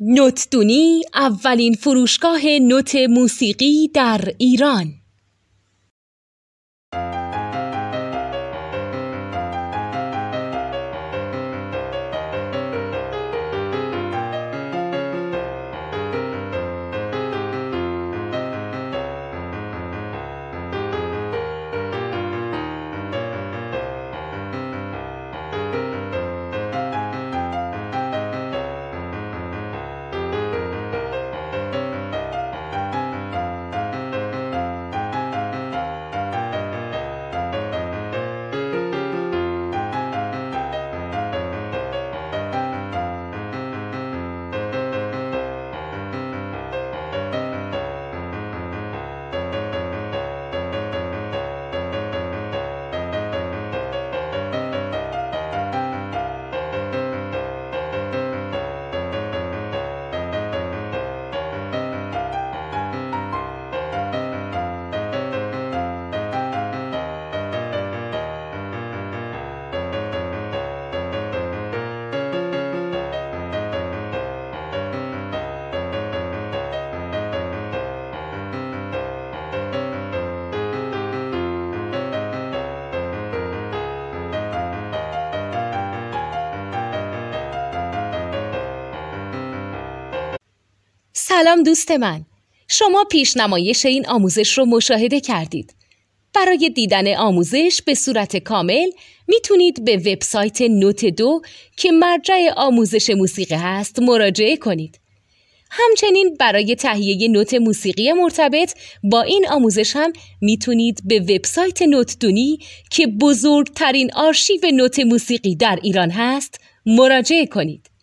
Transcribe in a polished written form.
نوتدونی اولین فروشگاه نوت موسیقی در ایران. سلام دوست من، شما پیشنمایش این آموزش رو مشاهده کردید. برای دیدن آموزش به صورت کامل میتونید به وبسایت نوت 2 که مرجع آموزش موسیقی هست مراجعه کنید. همچنین برای تهیه نوت موسیقی مرتبط با این آموزش هم میتونید به وبسایت نوتدونی که بزرگترین آرشیو نوت موسیقی در ایران هست مراجعه کنید.